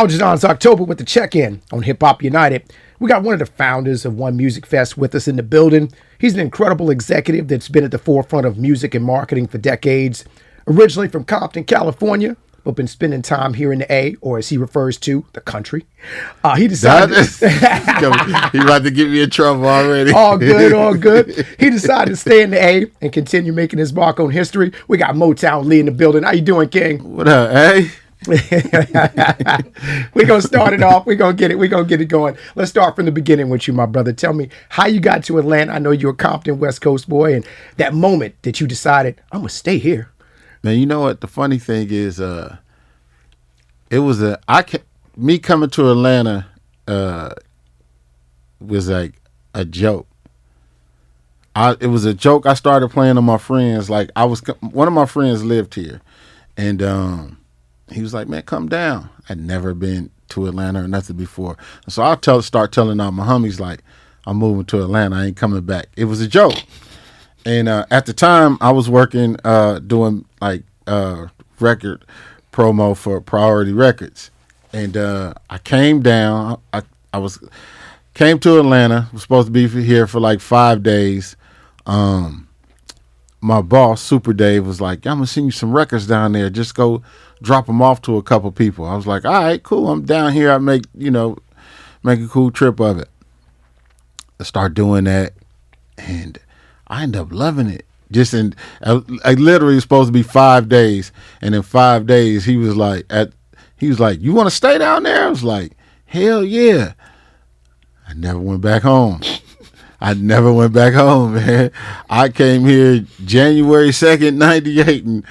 Algernon October with the check-in on Hip Hop United. We got one of the founders of One Music Fest with us in the building. He's an incredible executive that's been at the forefront of music and marketing for decades. Originally from Compton, California, but been spending time here in the A, or as he refers to, the country. He decided... He about to get me in trouble already. All good, all good. He decided to stay in the A and continue making his mark on history. We got Moetown Lee in the building. How you doing, King? What up, hey? We're going to start it off. We're going to get it going. Let's start from the beginning with you, my brother. Tell me how you got to Atlanta. I know you're a Compton, West Coast boy, and that moment that you decided, I'm going to stay here. Man, you know what? The funny thing is, me coming to Atlanta was like a joke. It was a joke I started playing on my friends. Like one of my friends lived here, and he was like, "Man, come down." I'd never been to Atlanta or nothing before, so I start telling all my homies like, "I'm moving to Atlanta. I ain't coming back." It was a joke. And at the time, I was working doing like record promo for Priority Records, and I came down. I came to Atlanta. Was supposed to be here for like 5 days. My boss, Super Dave, was like, "I'm gonna send you some records down there. Just go drop them off to a couple people." I was like, "All right, cool. I'm down here. I make a cool trip of it." I start doing that, and I end up loving it. I literally was supposed to be 5 days, and in 5 days he was like, "You want to stay down there?" I was like, "Hell yeah!" I never went back home. Man. I came here January 2nd, 98, and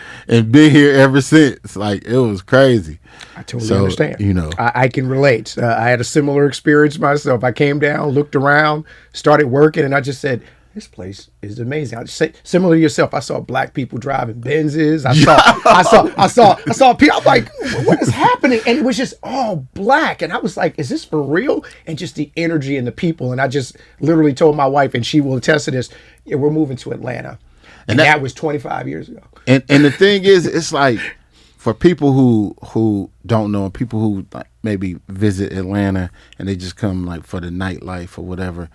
been here ever since. Like, it was crazy. I totally understand. I can relate. I had a similar experience myself. I came down, looked around, started working, and I just said, this place is amazing. I just say, similar to yourself, I saw black people driving Benzes. I saw people. I'm like, what is happening? And it was just all black. And I was like, is this for real? And just the energy and the people. And I just literally told my wife, and she will attest to this, yeah, we're moving to Atlanta. And that was 25 years ago. And the thing is, it's like, for people who don't know, people who like maybe visit Atlanta and they just come like for the nightlife or whatever,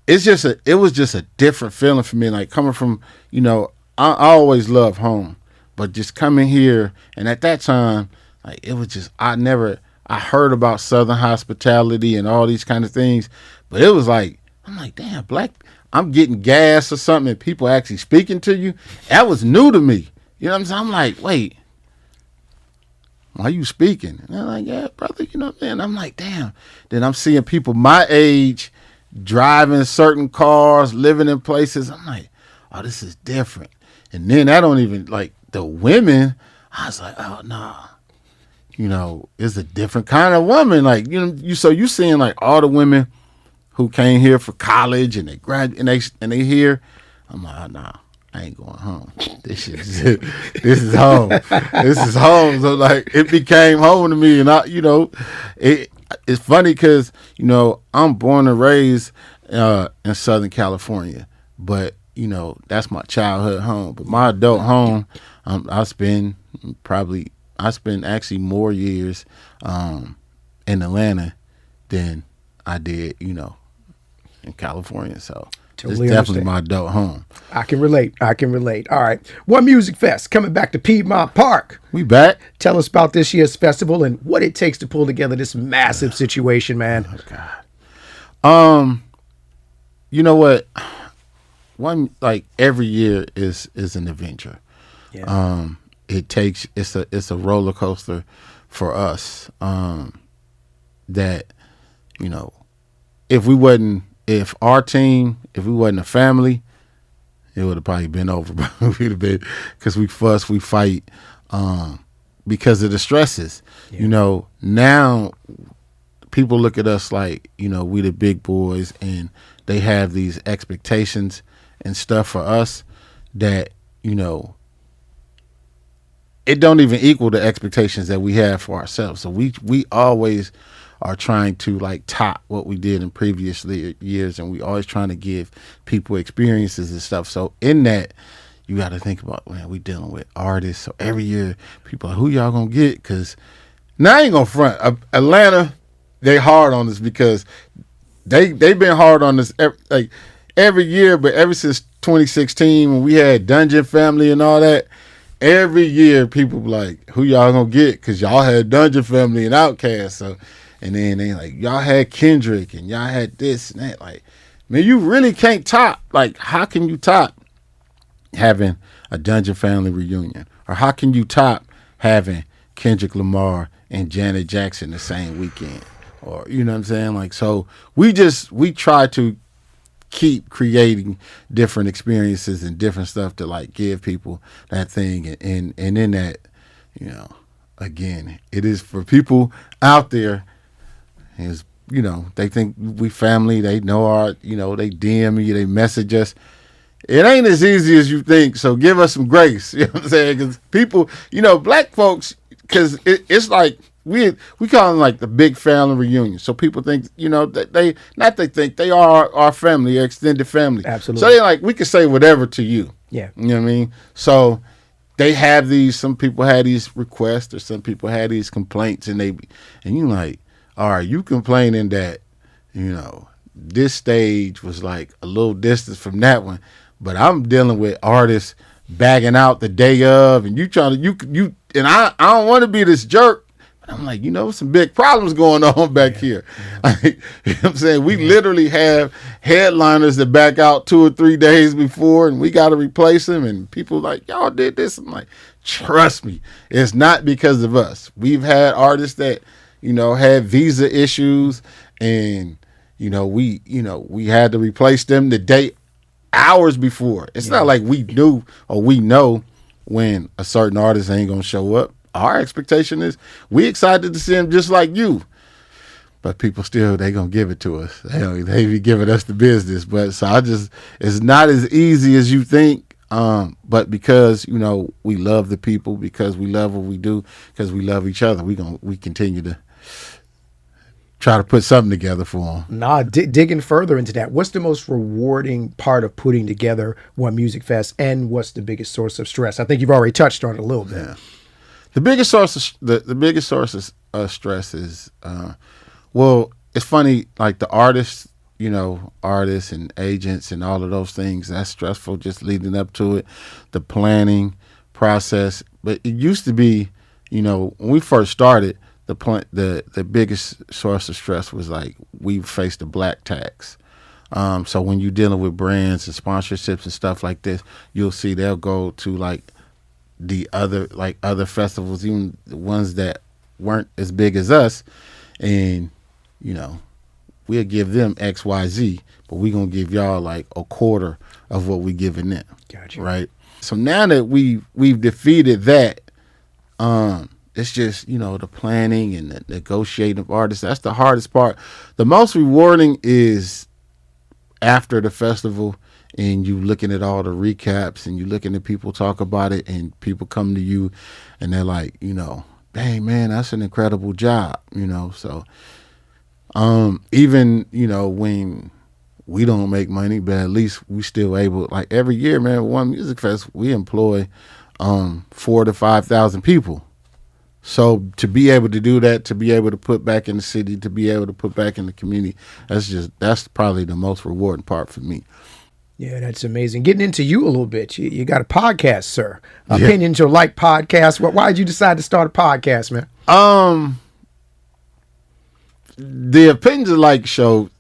it was just a different feeling for me. Like coming from, I always love home, but just coming here, and at that time, like it was just, I heard about Southern hospitality and all these kind of things, but it was like, I'm like, damn, I'm getting gas or something and people actually speaking to you. That was new to me. You know what I'm saying? I'm like, wait, why are you speaking? And they're like, yeah, brother, man. I'm like, damn. Then I'm seeing people my age driving certain cars, living in places. I'm like, oh, this is different. And then I don't even like the women. I was like, oh no, it's a different kind of woman. Like, you seeing like all the women who came here for college and they graduate and they here. I'm like, oh no, I ain't going home. This is home. This is home. So like it became home to me, and it's funny because, I'm born and raised in Southern California, but, that's my childhood home. But my adult home, I spend actually more years in Atlanta than I did, in California. So totally it's definitely my adult home. I can relate. All right. One Music Fest coming back to Piedmont Park. We back. Tell us about this year's festival and what it takes to pull together this massive situation, man. Oh, God. You know what? Every year is an adventure. Yeah. It's a roller coaster for us. That, if we wasn't a family, it would have probably been over. We'd have been, because we fuss, we fight, because of the stresses. Yeah. Now people look at us like, we the big boys, and they have these expectations and stuff for us that, it don't even equal the expectations that we have for ourselves. So we always are trying to like top what we did in previous years, and we always trying to give people experiences and stuff. So in that, you got to think about, man, we dealing with artists. So every year, people are, who y'all gonna get? Because Now I ain't gonna front. Atlanta, they hard on us because they've been hard on us every year, but ever since 2016 when we had Dungeon Family and all that, every year people be like, who y'all gonna get? Because y'all had Dungeon Family and Outkast. So, and then they like, y'all had Kendrick and y'all had this and that. Like, man, you really can't top. Like, how can you top having a Dungeon Family reunion? Or how can you top having Kendrick Lamar and Janet Jackson the same weekend? Or, you know what I'm saying? Like, so we try to keep creating different experiences and different stuff to like give people that thing. And in that, you know, again, it is for people out there is, you know, they think we family, they know our, you know, they DM me, they message us. It ain't as easy as you think, so give us some grace. You know what I'm saying? Because people, you know, black folks, because it's like we call them like the big family reunion. So people think, you know, that they think they are our family, our extended family. Absolutely. So they like, we can say whatever to you. Yeah. You know what I mean? So they have these, some people had these requests or some people had these complaints and you like, all right, you complaining that, you know, this stage was like a little distance from that one, but I'm dealing with artists bagging out the day of, and you trying to, you, and I don't want to be this jerk. I'm like, you know, some big problems going on back here. Yeah. Like, you know what I'm saying? We literally have headliners that back out 2 or 3 days before, and we got to replace them. And people like, y'all did this. I'm like, trust me, it's not because of us. We've had artists that, you know, had visa issues, and you know, we had to replace them the day hours before. It's not like we knew or we know when a certain artist ain't gonna show up. Our expectation is we excited to see him just like you. But people still, they gonna give it to us. They be giving us the business. But so it's not as easy as you think. But because, you know, we love the people, because we love what we do, because we love each other, we continue to try to put something together for them. Digging further into that, what's the most rewarding part of putting together One Music Fest, and what's the biggest source of stress? I think you've already touched on it a little bit. Yeah. The biggest source of stress is, well, it's funny, like the artists, you know, artists and agents and all of those things, that's stressful just leading up to it, the planning process. But it used to be, you know, when we first started, the biggest source of stress was like we faced the black tax. So when you're dealing with brands and sponsorships and stuff like this, you'll see they'll go to like the other festivals, even the ones that weren't as big as us, and you know, we'll give them XYZ, but we're gonna give y'all like a quarter of what we giving them. Gotcha. Right. So now that we've defeated that, it's just, you know, the planning and the negotiating of artists. That's the hardest part. The most rewarding is after the festival, and you looking at all the recaps, and you looking at people talk about it, and people come to you and they're like, you know, hey man, that's an incredible job, you know. So even, you know, when we don't make money, but at least we still able, like every year, man, One Music Fest, we employ 4,000 to 5,000 people. So to be able to do that, to be able to put back in the city, to be able to put back in the community, that's probably the most rewarding part for me. Yeah, that's amazing. Getting into you a little bit, you got a podcast, sir. Opinions Are Like podcast. Why did you decide to start a podcast, man? The Opinions Are Like show,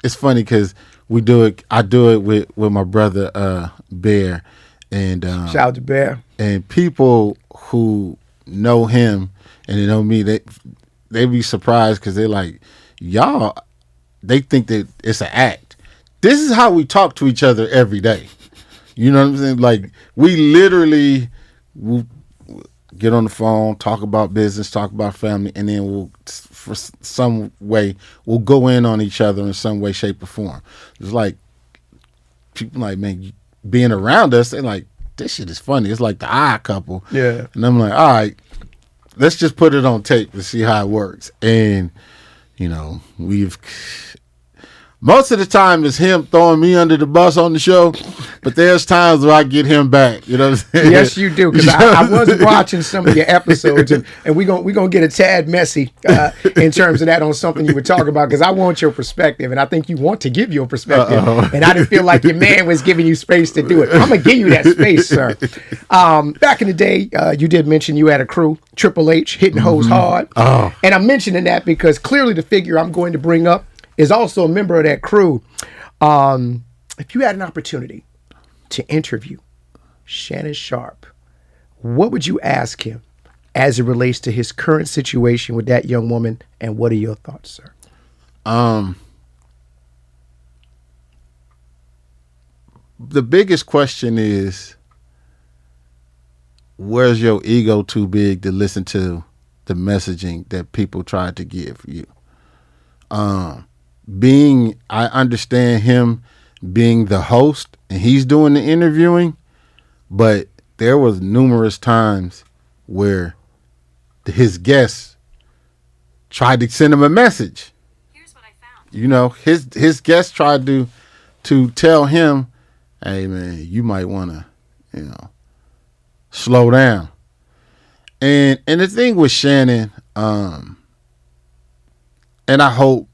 it's funny because I do it with my brother Bear, and shout out to Bear. And people who know him and they know me, they be surprised because they're like, y'all, they think that it's an act. This is how we talk to each other every day. You know what I'm saying? Like, we literally will get on the phone, talk about business, talk about family, and then we'll go in on each other in some way, shape, or form. It's like, people like, man, being around us, they're like, this shit is funny. It's like the odd couple. Yeah. And I'm like, all right, let's just put it on tape to see how it works. And, you know, most of the time it's him throwing me under the bus on the show. but there's times where I get him back. You know what I'm saying? Yes, you do. Because I was watching some of your episodes, and we're gonna get a tad messy in terms of that on something you were talking about, because I want your perspective, and I think you want to give your perspective. And I didn't feel like your man was giving you space to do it. I'm gonna give you that space, sir. Back in the day, you did mention you had a crew, Triple H, hitting hoes hard. And I'm mentioning that because clearly the figure I'm going to bring up is also a member of that crew. If you had an opportunity to interview Shannon Sharpe, what would you ask him as it relates to his current situation with that young woman, and what are your thoughts, sir? The biggest question is, where's your ego too big to listen to the messaging that people try to give you? I understand him being the host and he's doing the interviewing, but there was numerous times where his guests tried to send him a message. Here's what I found. You know, his guests tried to tell him, hey man, you might want to, slow down. And the thing with Shannon, and I hope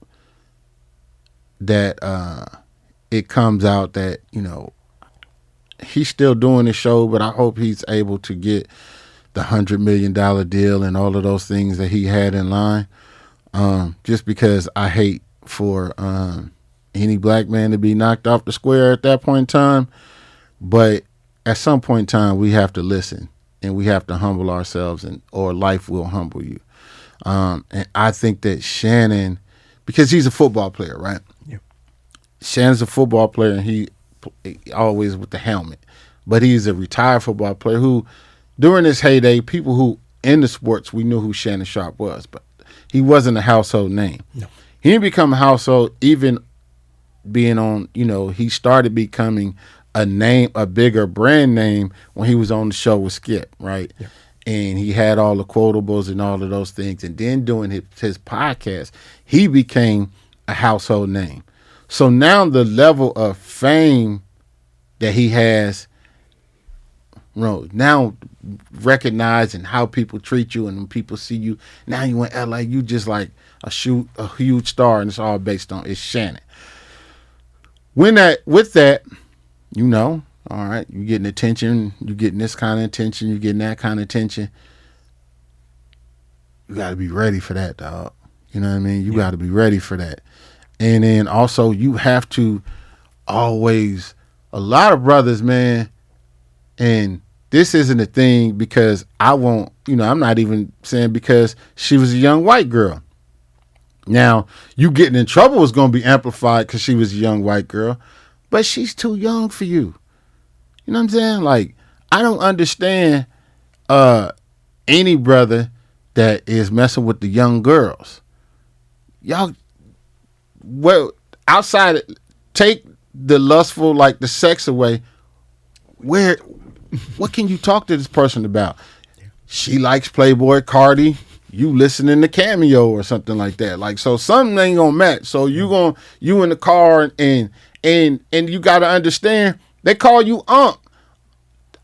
that it comes out that, he's still doing the show, but I hope he's able to get the $100 million deal and all of those things that he had in line. Just because I hate for any black man to be knocked off the square at that point in time. But at some point in time, we have to listen and we have to humble ourselves, or life will humble you. And I think that Shannon, because he's a football player, right? Yeah. Shannon's a football player, and he always with the helmet. But he's a retired football player who, during his heyday, people who in the sports, we knew who Shannon Sharpe was, but he wasn't a household name. No. He didn't become a household even being on, he started becoming a name, a bigger brand name when he was on the show with Skip, right? Yeah. And he had all the quotables and all of those things. And then doing his podcast, he became a household name. So now the level of fame that he has, now recognizing how people treat you and when people see you, now you in LA, you just like a huge star, and it's all based on it's Shannon. With that, all right, you're getting attention, you're getting this kind of attention, you're getting that kind of attention. You got to be ready for that, dog. You know what I mean? You got to be ready for that. And then also you have to always, a lot of brothers, man, and this isn't a thing because I won't, I'm not even saying because she was a young white girl. Now, you getting in trouble is going to be amplified because she was a young white girl, but she's too young for you. You know what I'm saying? Like, I don't understand any brother that is messing with the young girls. Y'all, well, outside, take the lustful, like the sex away. What can you talk to this person about? She likes Playboy Cardi. You listening to Cameo or something like that. Like, so something ain't gonna match. So you in the car and you gotta understand, they call you Unc.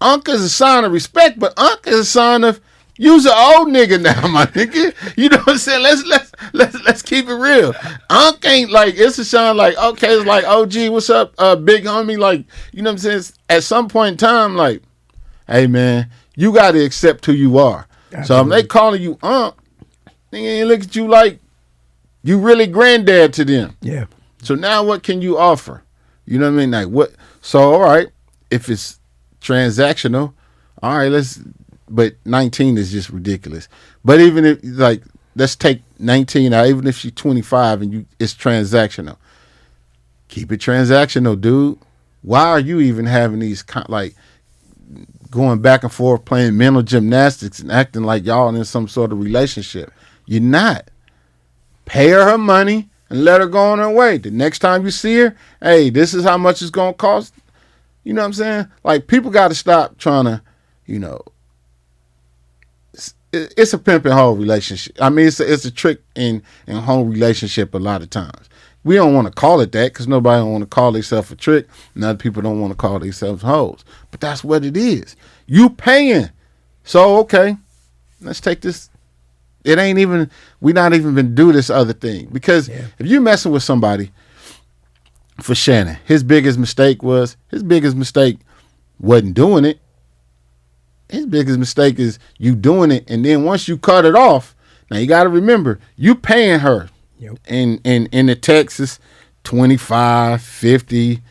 Unc is a sign of respect, but Unc is a sign of you's an old nigga now, my nigga. You know what I'm saying? Let's keep it real. Unc ain't like, it's a sign like, okay, it's like, oh gee, what's up, big homie? Like, you know what I'm saying? At some point in time, like, hey man, you gotta accept who you are. Absolutely. So if they calling you Unc, they look at you like you really granddad to them. Yeah. So now what can you offer? You know what I mean? Like what? So all right, if it's transactional, all right, but 19 is just ridiculous. But even if, like, let's take 19 out, even if she's 25 and it's transactional, keep it transactional, dude. Why are you even having these like going back and forth playing mental gymnastics and acting like y'all in some sort of relationship? You're not. Pay her money and let her go on her way. The next time you see her, hey, this is how much it's going to cost. You know what I'm saying? Like, people got to stop trying to, it's a pimp and hoe relationship. I mean, it's a trick in home relationship a lot of times. We don't want to call it that because nobody don't want to call themselves a trick, and other people don't want to call themselves hoes. But that's what it is. You paying. So, okay, let's take this. It ain't even, we not even been do this other thing. Because if you messing with somebody, for Shannon, his biggest mistake wasn't doing it. His biggest mistake is you doing it, and then once you cut it off, now you got to remember, you paying her. Yep. In the Texas, 25, 50.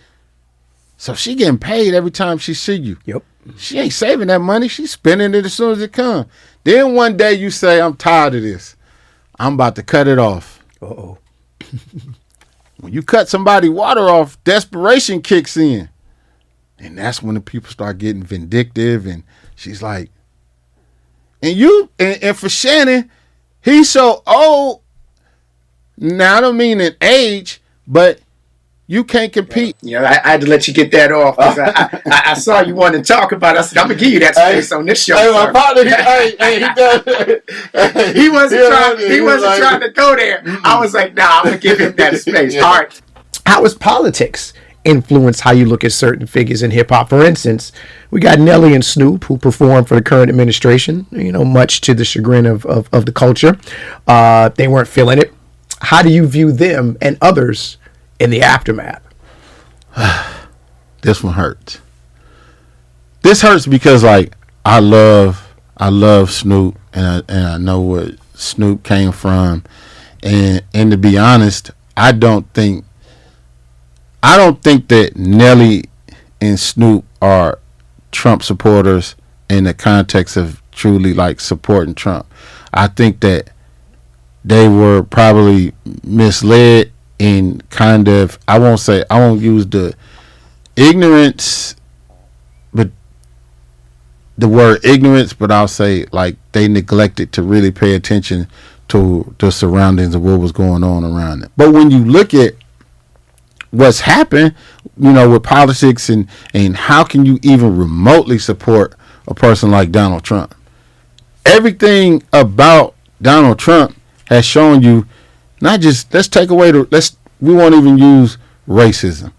So she getting paid every time she see you. Yep. She ain't saving that money. She's spending it as soon as it comes. Then one day you say, I'm tired of this. I'm about to cut it off. Uh-oh. When you cut somebody water off, desperation kicks in. And that's when the people start getting vindictive. And she's like, and for Shannon, he's so old. Now, I don't mean in age, but you can't compete. You know, I had to let you get that off. I saw you wanted to talk about it. I said, I'm going to give you that space on this show. Hey, my partner, he wasn't trying to go there. I was like, nah, I'm going to give him that space. All right. How has politics influenced how you look at certain figures in hip-hop? For instance, we got Nelly and Snoop, who performed for the current administration, you know, much to the chagrin of the culture. They weren't feeling it. How do you view them and others in the aftermath? This one hurts. This hurts because, like, I love Snoop, and I know where Snoop came from, and to be honest, I don't think that Nelly and Snoop are Trump supporters in the context of truly like supporting Trump. I think that they were probably misled in kind of, I won't use the ignorance, but the word ignorance, but I'll say like they neglected to really pay attention to the surroundings of what was going on around them. But when you look at what's happened, you know, with politics and how can you even remotely support a person like Donald Trump? Everything about Donald Trump has shown you, not just, we won't even use racism,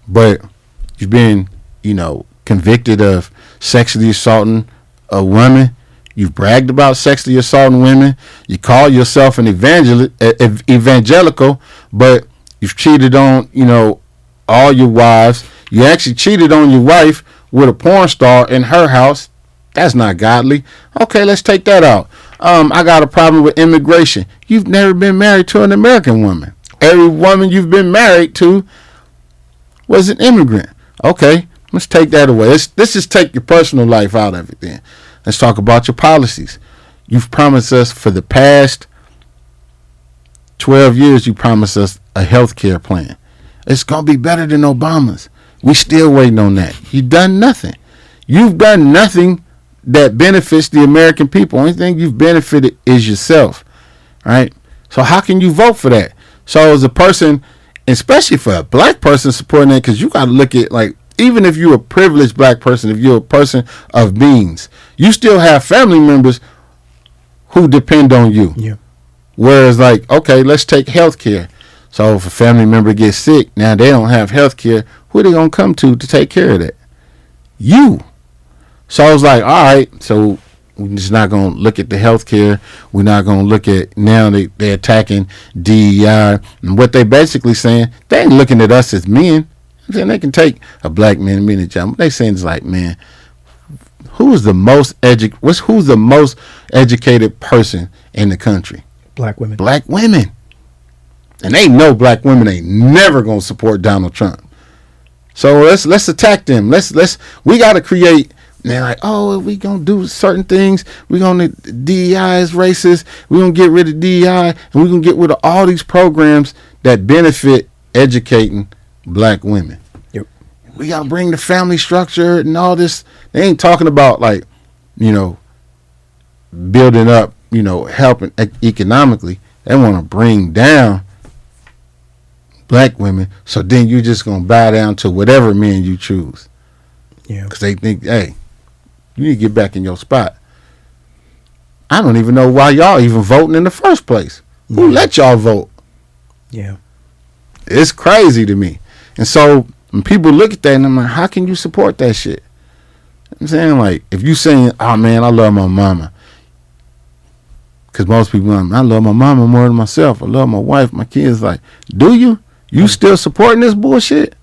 but you've been, you know, convicted of sexually assaulting a woman. You've bragged about sexually assaulting women. You call yourself an evangelical, but you've cheated on, you know, all your wives. You actually cheated on your wife with a porn star in her house. That's not godly. Okay, let's take that out. I got a problem with immigration. You've never been married to an American woman. Every woman you've been married to was an immigrant. Okay, let's take that away. Let's just take your personal life out of it then. Let's talk about your policies. You've promised us for the past 12 years, you promised us a health care plan. It's going to be better than Obama's. We still waiting on that. You've done nothing. You've done nothing that benefits the American people. Only thing you've benefited is yourself, right? So how can you vote for that? So as a person, especially for a black person supporting that, because you got to look at, like, even if you're a privileged black person, if you're a person of means, you still have family members who depend on you. Yeah. Whereas, like, okay, let's take health care. So if a family member gets sick, now they don't have health care, who are they going to come to take care of that? You. So I was like, all right, so we're just not going to look at the health care. We're not going to look at, now they're attacking DEI. And what they basically saying, they ain't looking at us as men. I'm saying they can take a black man, men and job. They saying it's like, man, who's the most educated person in the country? Black women. Black women. And they know black women ain't never going to support Donald Trump. So let's attack them. We got to create. And they're like, oh, we gonna do certain things. We gonna DEI is racist. We gonna get rid of DEI, and we gonna get rid of all these programs that benefit educating black women. Yep. We gotta bring the family structure and all this. They ain't talking about, like, you know, building up, you know, helping economically. They want to bring down black women. So then you just gonna bow down to whatever men you choose. Yeah. Because they think, hey, you need to get back in your spot. I don't even know why y'all even voting in the first place. Who let y'all vote? Yeah. It's crazy to me. And so when people look at that, and I'm like, how can you support that shit? I'm saying, like, if you saying, oh man, I love my mama. Because most people, I love my mama more than myself. I love my wife, my kids. Like, do you? You still supporting this bullshit?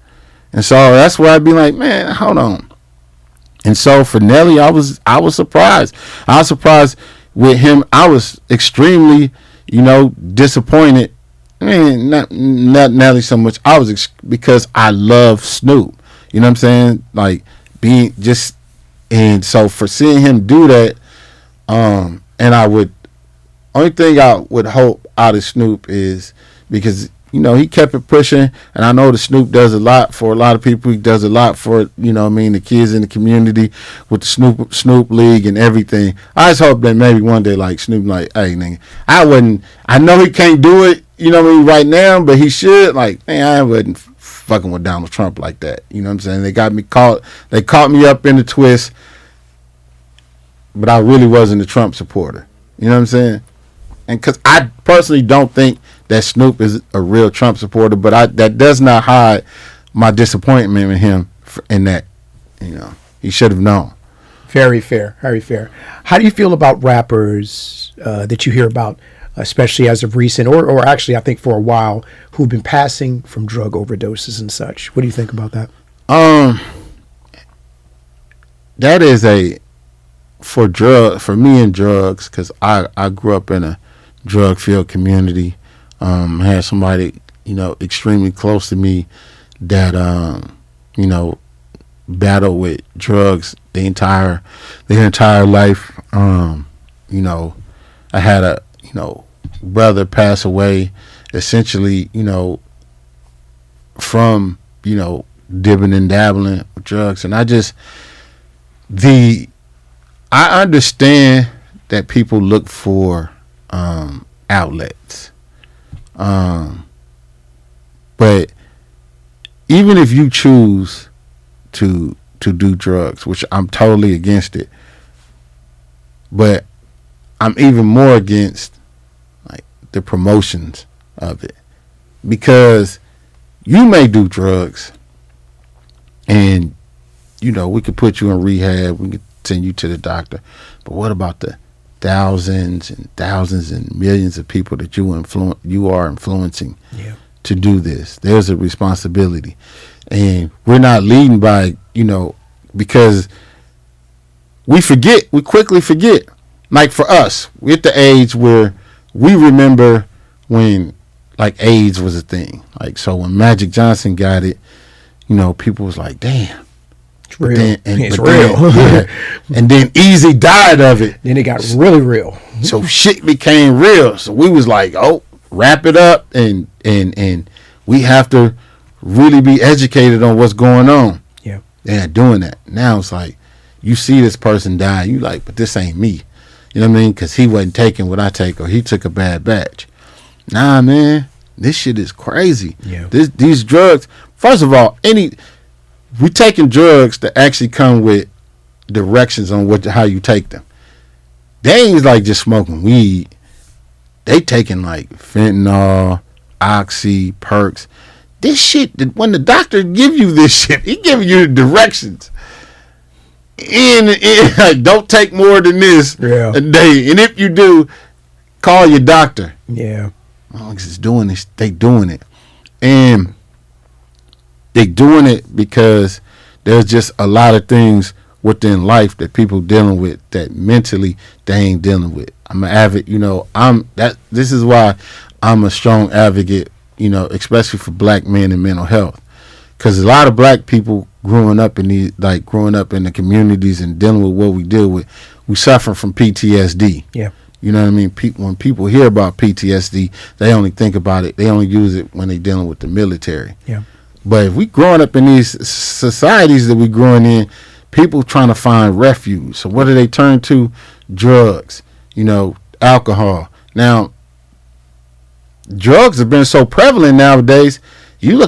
And so that's where I'd be like, man, hold on. And so for Nelly, I was surprised. I was surprised with him. I was extremely, disappointed. I mean, not Nelly so much. I was because I love Snoop. You know what I'm saying? Like being just, and so for seeing him do that, and only thing I would hope out of Snoop is because he kept it pushing, and I know the Snoop does a lot for a lot of people. He does a lot for the kids in the community with the Snoop League and everything. I just hope that maybe one day like Snoop like, hey nigga, I know he can't do it, right now, but he should. Like, man, I wasn't fucking with Donald Trump like that. You know what I'm saying? They caught me up in the twist, but I really wasn't a Trump supporter. You know what I'm saying? And because I personally don't think that Snoop is a real Trump supporter, but that does not hide my disappointment in him in that, he should have known. Very fair, very fair. How do you feel about rappers that you hear about, especially as of recent, or actually I think for a while, who've been passing from drug overdoses and such? What do you think about that? That is for me and drugs, because I grew up in a drug-filled community. Had somebody, extremely close to me that, battled with drugs their entire life. I had a, brother pass away essentially, from, dibbing and dabbling with drugs. And I understand that people look for outlets. But even if you choose to do drugs, which I'm totally against it, but I'm even more against like the promotions of it, because you may do drugs and we could put you in rehab, we could send you to the doctor, but what about the thousands and millions of people that you are influencing to do this? There's a responsibility, and we're not leading by because we quickly forget. Like for us, we're at the age where we remember when like AIDS was a thing. Like, so when Magic Johnson got it, people was like, damn. It's real. It's real. And then Easy died of it. Then it got really real. So shit became real. So we was like, oh, wrap it up, and we have to really be educated on what's going on. Yeah. They're not doing that. Now it's like, you see this person die, you like, but this ain't me. You know what I mean? Because he wasn't taking what I take, or he took a bad batch. Nah, man, this shit is crazy. Yeah. These drugs, first of all, we taking drugs that actually come with directions on how you take them. They ain't like just smoking weed. They taking like fentanyl, oxy, perks. This shit, when the doctor give you this shit, he giving you the directions. And like, don't take more than this a day. And if you do, call your doctor. Yeah. It's doing this. They doing it. And they doing it because there's just a lot of things within life that people dealing with that mentally they ain't dealing with. I'm an avid, this is why I'm a strong advocate, especially for black men and mental health. Because a lot of black people growing up in the communities and dealing with what we deal with, we suffer from PTSD. Yeah. You know what I mean? When people hear about PTSD, they only think about it. They only use it when they're dealing with the military. Yeah. But if we growing up in these societies that we growing in, people trying to find refuge. So what do they turn to? Drugs, alcohol. Now, drugs have been so prevalent nowadays. You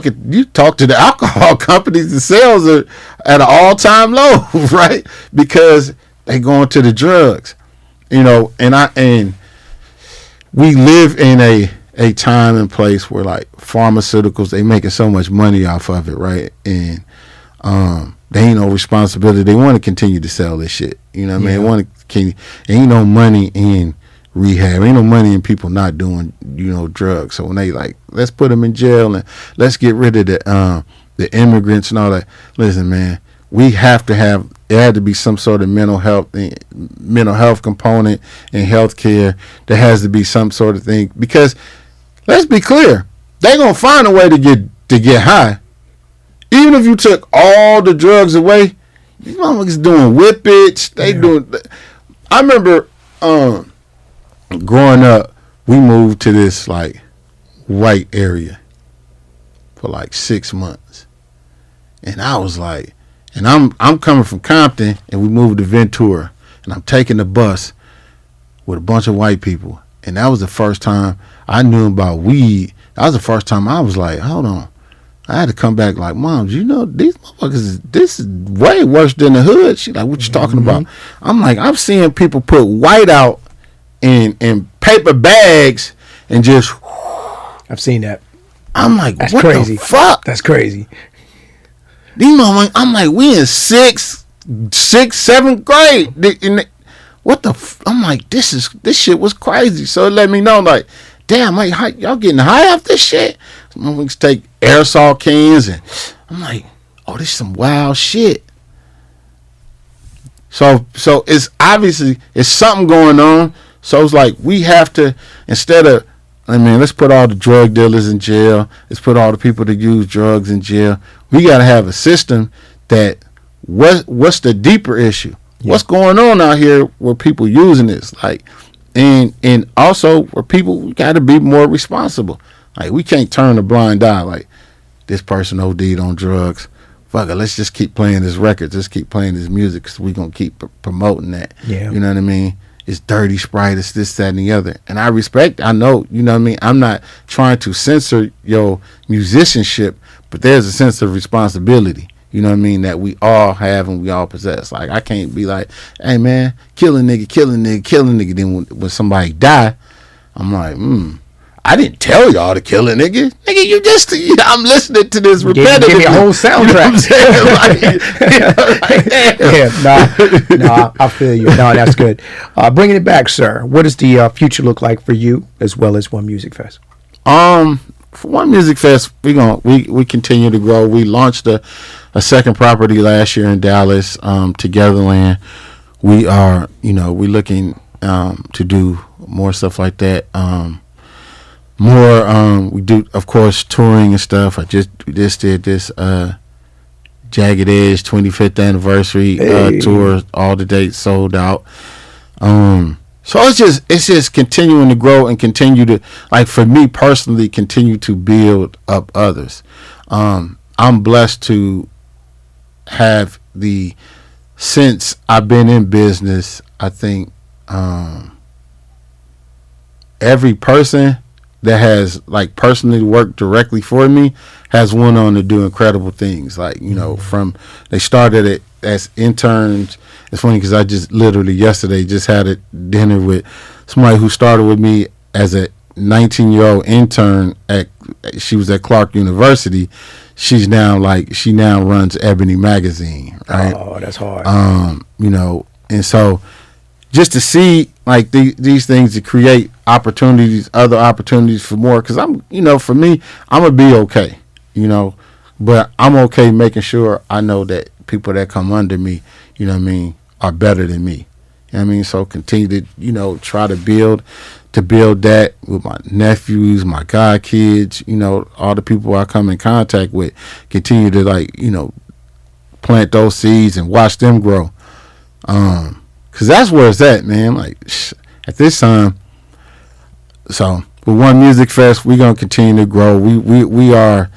talk to the alcohol companies, the sales are at an all-time low, right? Because they going to the drugs, and we live in a time and place where like pharmaceuticals, they making so much money off of it, right? And they ain't no responsibility. They want to continue to sell this shit. You know what I mean? They want to continue. Ain't no money in rehab. Ain't no money in people not doing, drugs. So when they like, let's put them in jail and let's get rid of the immigrants and all that. Listen, man, we have to have. There had to be some sort of mental health component in healthcare. There has to be some sort of thing, because let's be clear, they're gonna find a way to get high. Even if you took all the drugs away, these motherfuckers doing whippets. They doing. I remember growing up, we moved to this like white area for like 6 months, and I was like. And I'm coming from Compton, and we moved to Ventura, and I'm taking the bus with a bunch of white people, and that was the first time I knew about weed. That was the first time I was like, hold on. I had to come back like, Mom, these motherfuckers, this is way worse than the hood. She like, what you talking about? I'm like, I'm seeing people put white out in paper bags and just. I've seen that. I'm like, that's what crazy. The fuck? That's crazy. These motherfuckers, I'm like, we in sixth, seventh grade. What the? I'm like, this shit was crazy. So it let me know, like, damn, like, y'all getting high off this shit? Some motherfuckers take aerosol cans, and I'm like, oh, this is some wild shit. So it's obviously it's something going on. So it's like we have to, instead of, let's put all the drug dealers in jail. Let's put all the people that use drugs in jail. We got to have a system that what's the deeper issue? Yeah. What's going on out here where people using this? Like, and also where people got to be more responsible. Like, we can't turn a blind eye. Like, this person OD'd on drugs. Fuck it, let's just keep playing his records. Let's keep playing his music, because we're going to keep promoting that. Yeah. You know what I mean? It's Dirty Sprite, it's this, that, and the other. And I know, you know what I mean? I'm not trying to censor your musicianship, but there's a sense of responsibility, you know what I mean, that we all have and we all possess. Like, I can't be like, hey, man, kill a nigga. Then when somebody die, I'm like, I didn't tell y'all to kill a nigga. Nigga, you just, I'm listening to this repetitively. Give me a whole soundtrack. I feel you. No, that's good. Bringing it back, sir. What does the future look like for you as well as One Music Fest? For One Music Fest, we continue to grow. We launched a second property last year in Dallas, Togetherland. We are, we're looking to do more stuff like that. We do, of course, touring and stuff. We just did this Jagged Edge 25th anniversary tour. All the dates sold out. So it's just continuing to grow and continue to, like, for me personally, continue to build up others. I'm blessed to have since I've been in business, I think every person that has like personally worked directly for me has went on to do incredible things. Like, from they started it as interns. It's funny because I just literally yesterday just had a dinner with somebody who started with me as a 19-year-old intern she was at Clark University. She now runs Ebony Magazine, right? Oh, that's hard. And so just to see like these things to create other opportunities for more, because for me, I'm gonna be okay, but I'm okay making sure I know that people that come under me, are better than me. You know what I mean? So continue to, try to build that with my nephews, my god kids, all the people I come in contact with, continue to plant those seeds and watch them grow. Cause that's where it's at, man. Like at this time. So with One Music Fest, we're gonna continue to grow. We are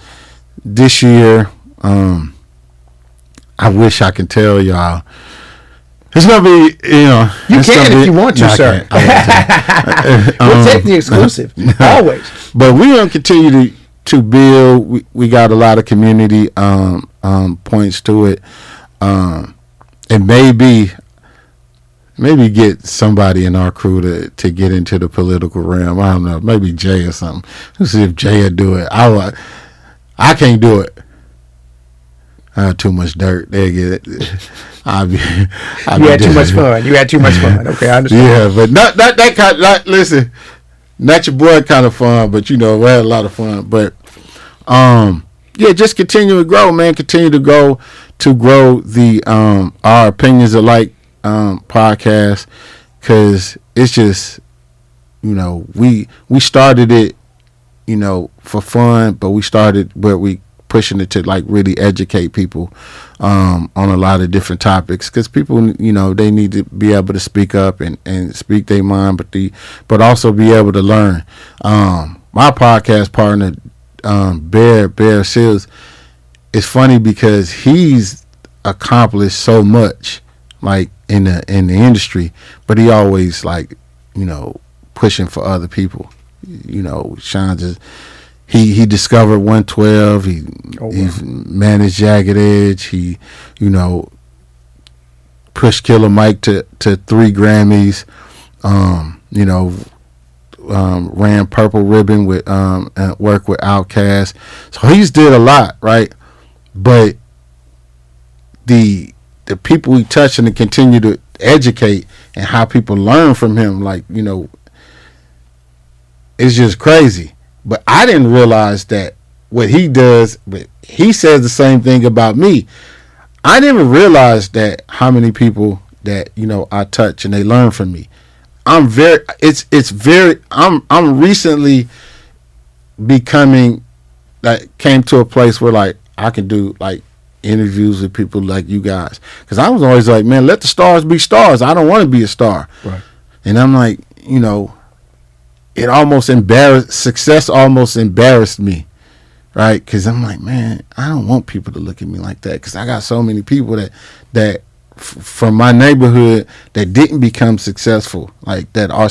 this year. I wish I could tell y'all. It's gonna be, You can if you want to, sir. We'll take the exclusive always. But we're gonna continue to build. We got a lot of community points to it. It may be. maybe get somebody in our crew to get into the political realm. I don't know, maybe Jay or something. Let's see if Jay will do it. I can't do it. I have too much dirt. They get it. You had too much fun. You had too much fun. Okay, I understand. Yeah, but not that kind. Listen, not your boy kind of fun, but we had a lot of fun. But yeah, just continue to grow, man. Continue to grow the our opinions alike podcast, because it's just we started it for fun, but we pushing it to like really educate people on a lot of different topics, because people they need to be able to speak up and speak their mind, but also be able to learn. My podcast partner, Bear Seals, it's funny because he's accomplished so much like in the industry, but he always like pushing for other people. Sean just he discovered 112. He's managed Jagged Edge. He pushed Killer Mike to 3 Grammys. Ran Purple Ribbon with work with Outkast. So he's did a lot, right? But the people he touched and continue to educate and how people learn from him, like it's just crazy. But I didn't realize that what he does, but he says the same thing about me. I didn't realize that how many people that I touch and they learn from me. I'm recently becoming, like, came to a place where like I can do like interviews with people like you guys, because I was always like, man, let the stars be stars. I don't want to be a star, right? And I'm like, it almost success almost embarrassed me, right? Because I'm like, man, I don't want people to look at me like that, because I got so many people that from my neighborhood that didn't become successful, like that are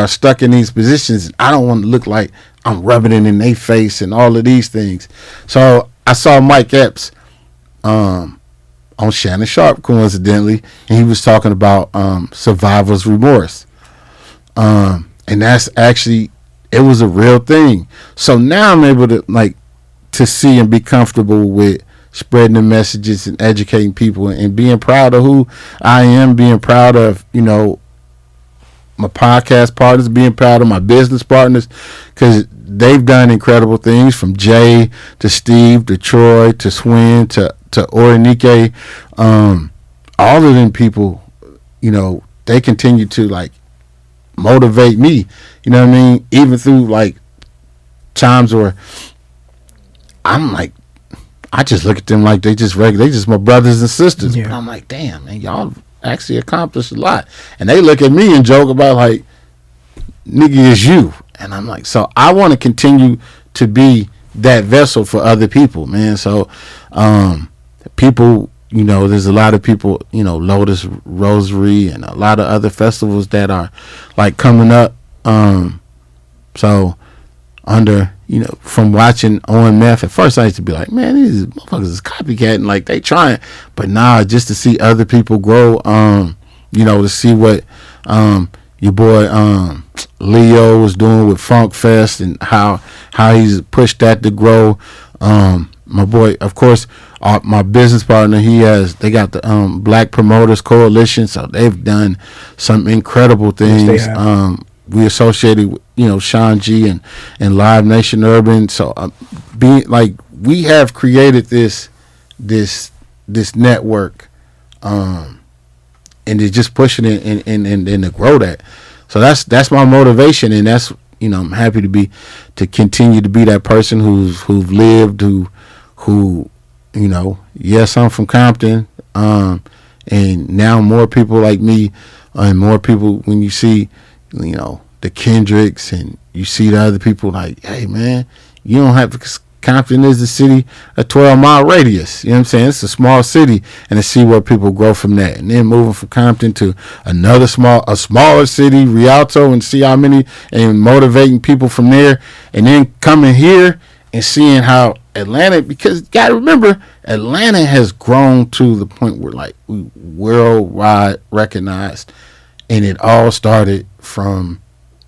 stuck in these positions. I don't want to look like I'm rubbing it in their face and all of these things. So I saw Mike Epps on Shannon Sharp, coincidentally, and he was talking about survivor's remorse. And that's actually, it was a real thing. So now I'm able to see and be comfortable with spreading the messages and educating people and being proud of who I am, being proud of, my podcast partners, being proud of my business partners, because they've done incredible things, from Jay to Steve to Troy to Swin to Orenike. All of them people, they continue to like motivate me, what I mean? Even through like times where I'm like, I just look at them like they just my brothers and sisters. Yeah. But I'm like, damn, man, y'all actually accomplished a lot. And they look at me and joke about like, nigga, is you. And I'm like, so I want to continue to be that vessel for other people, man. So people, there's a lot of people, Lotus Rosary and a lot of other festivals that are like coming up. So under, from watching OMF, at first I used to be like, man, these motherfuckers is copycatting, like they trying. But nah, just to see other people grow, to see what your boy Leo was doing with Funk Fest and how he's pushed that to grow. My boy, of course, my business partner, they got the Black Promoters Coalition, so they've done some incredible things. We associated with, Sean G and Live Nation Urban. So we have created this network, and they're just pushing it and to grow that. So that's my motivation, and that's, I'm happy to continue to be that person who've lived, who yes, I'm from Compton, and now more people like me, and more people, when you see, the Kendricks, and you see the other people, like, hey man, you don't have to, Compton is the city, a 12-mile radius, you know what I'm saying? It's a small city, and to see where people grow from that, and then moving from Compton to a smaller city, Rialto, and see how many, and motivating people from there, and then coming here and seeing how Atlanta, because you gotta remember, Atlanta has grown to the point where like we worldwide recognized, and it all started from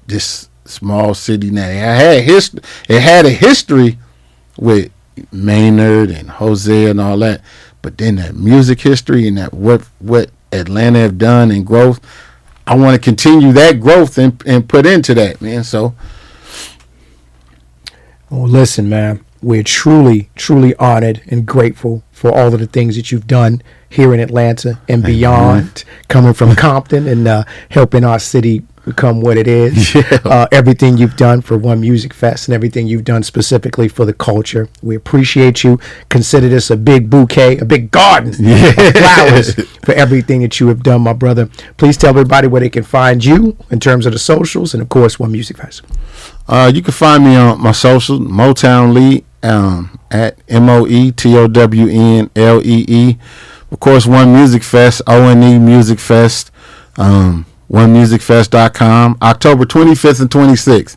this small city. Now it had a history with Maynard and Jose and all that, but then that music history and that what Atlanta have done in growth, I want to continue that growth and put into that, man. So, well, listen, man, we're truly, truly honored and grateful for all of the things that you've done here in Atlanta and beyond, coming from Compton and helping our city become what it is. Yeah. Everything you've done for One Music Fest and everything you've done specifically for the culture. We appreciate you. Consider this a big bouquet, a big garden of flowers for everything that you have done, my brother. Please tell everybody where they can find you in terms of the socials and, of course, One Music Fest. You can find me on my social, Moetown Lee, at MOETOWNLEE. Of course, One Music Fest, ONE Music Fest, OneMusicFest.com, October 25th and 26th.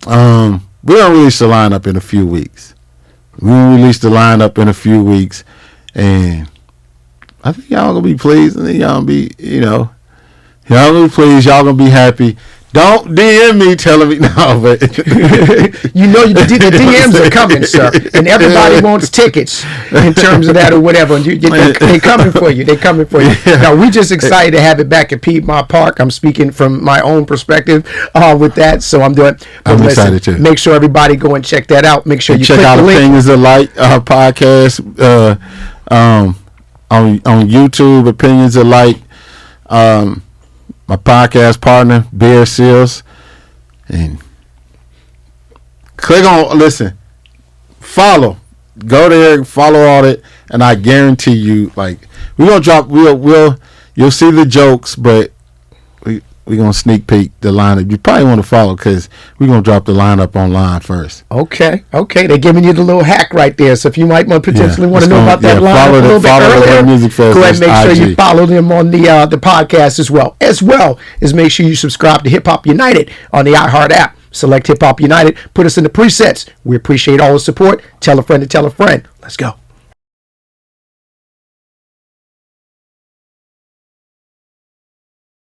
We're going to release the lineup in a few weeks. And I think y'all going to be pleased. I think y'all going to be, y'all going to be pleased. Y'all going to be happy. Don't DM me telling me no, but the DMs are coming, sir, and everybody wants tickets in terms of that or whatever. And they coming for you. They coming for you. Yeah. Now we just excited to have it back at Piedmont Park. I'm speaking from my own perspective with that, so I'm doing. I'm excited too. Make sure everybody go and check that out. Make sure you check out Opinions of Light podcast on YouTube. Opinions of Light. My podcast partner, Bear Seals. And follow. Go there, follow all that, and I guarantee you, like, we're gonna drop you'll see the jokes, but we're gonna sneak peek the lineup. You probably want to follow because we're gonna drop the lineup online first. Okay. They're giving you the little hack right there. So if you might potentially want to know about that lineup a little bit earlier, Music Fest, go ahead and make sure you follow them on the podcast as well. As well as make sure you subscribe to Hip Hop United on the iHeart app. Select Hip Hop United. Put us in the presets. We appreciate all the support. Tell a friend to tell a friend. Let's go.